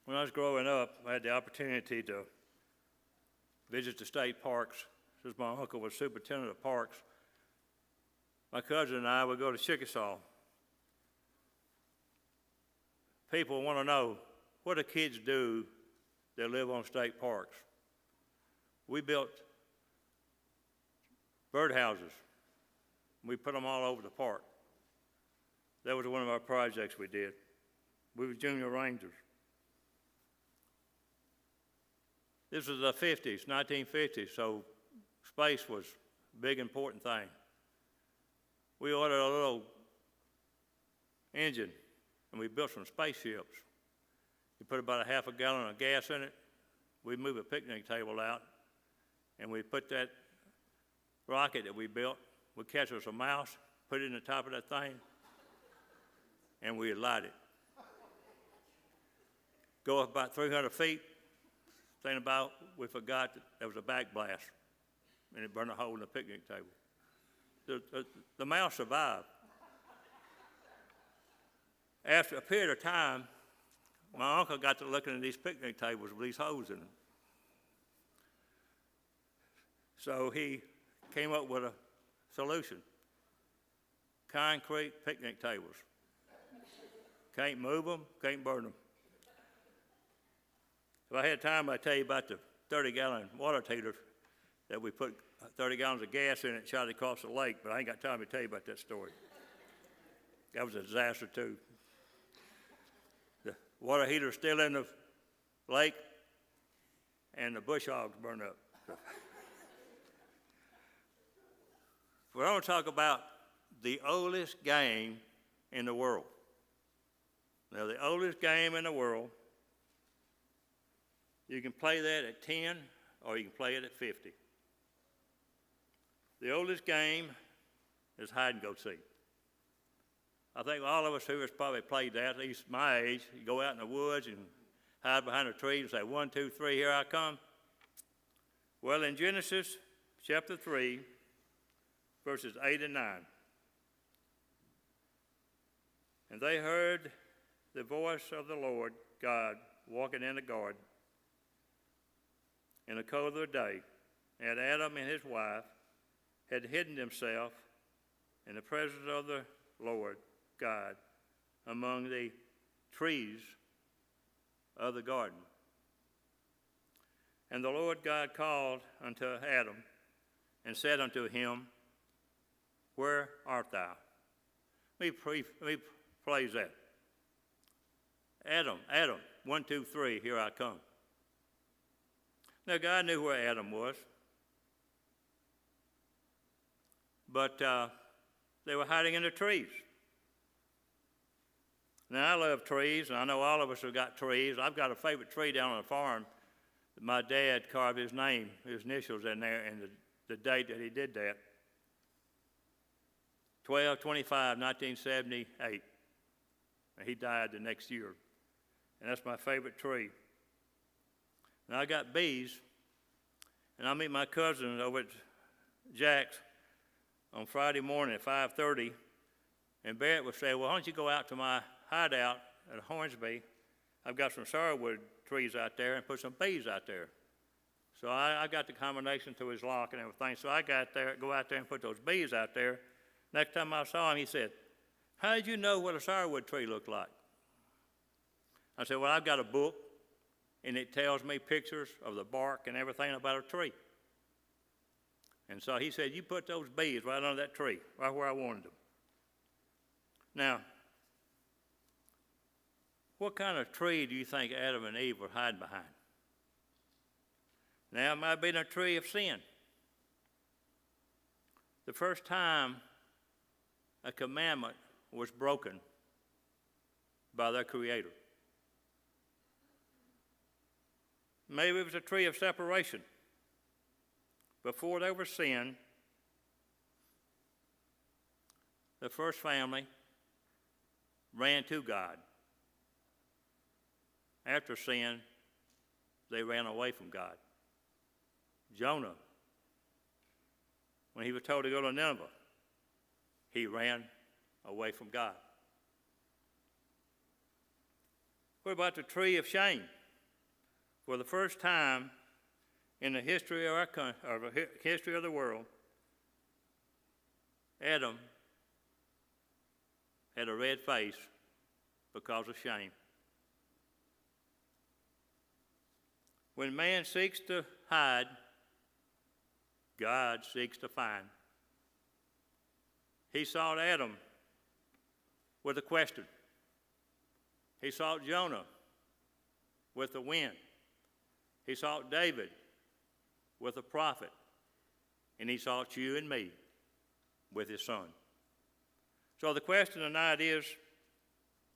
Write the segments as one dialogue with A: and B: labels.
A: When I was growing up, I had the opportunity to visit the state parks, since my uncle was superintendent of parks. My cousin and I would go to Chickasaw. People want to know, what do kids do that live on state parks? We built birdhouses. We put them all over the park. That was one of our projects we did. We were junior rangers. This was the 50s, 1950s, so space was a big, important thing. We ordered a little engine, and we built some spaceships. We put about a half a gallon of gas in it. We'd move a picnic table out, and we put that rocket that we built, we'd catch us a mouse, put it in the top of that thing, and we'd light it. Go up about 300 feet, think about, we forgot that there was a back blast, and it burned a hole in the picnic table. The mouse survived. After a period of time, my uncle got to looking at these picnic tables with these holes in them. So he came up with a solution. Concrete picnic tables. Can't move them, can't burn them. If I had time, I'd tell you about the 30-gallon water heater that we put 30 gallons of gas in it and shot it across the lake, but I ain't got time to tell you about that story. That was a disaster, too. The water heater's still in the lake, and the bush hogs burned up. We're going to talk about the oldest game in the world. Now, the oldest game in the world, you can play that at 10 or you can play it at 50. The oldest game is hide and go seek. I think all of us who has probably played that, at least my age, you go out in the woods and hide behind a tree and say, 1, 2, 3, here I come. Well, in Genesis chapter 3, verses 8 and 9, and they heard the voice of the Lord God walking in the garden in the cool of the day, and Adam and his wife had hidden themselves in the presence of the Lord God among the trees of the garden. And the Lord God called unto Adam and said unto him, Where art thou? Let me praise that. Adam, 1, 2, 3, here I come. Now, God knew where Adam was, but they were hiding in the trees. Now, I love trees, and I know all of us have got trees. I've got a favorite tree down on the farm that my dad carved his name, his initials in there, and the date that he did that. 12/25/1978. And he died the next year. And that's my favorite tree. Now, I got bees, and I meet my cousin over at Jack's on Friday morning at 5:30, and Barrett would say, well, why don't you go out to my hideout at Hornsby? I've got some sorrowwood trees out there and put some bees out there. So I got the combination to his lock and everything, so I got there, go out there and put those bees out there. Next time I saw him, he said, how did you know what a sorrowwood tree looked like? I said, well, I've got a book, and it tells me pictures of the bark and everything about a tree. And so he said, you put those bees right under that tree, right where I wanted them. Now, what kind of tree do you think Adam and Eve were hiding behind? Now, it might have been a tree of sin. The first time a commandment was broken by their Creator. Maybe it was a tree of separation. Before there was sin, the first family ran to God. After sin, they ran away from God. Jonah, when he was told to go to Nineveh, he ran away from God. What about the tree of shame? For the first time in the history of our country, or the history of the world, Adam had a red face because of shame. When man seeks to hide, God seeks to find. He sought Adam with a question. He sought Jonah with the wind. He sought David with a prophet. And he sought you and me with his son. So the question tonight is,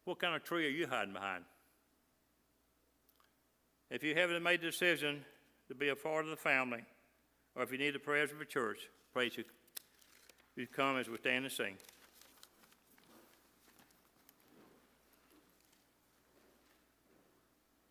A: what kind of tree are you hiding behind? If you haven't made the decision to be a part of the family, or if you need the prayers of a church, praise you. You come as we stand and sing.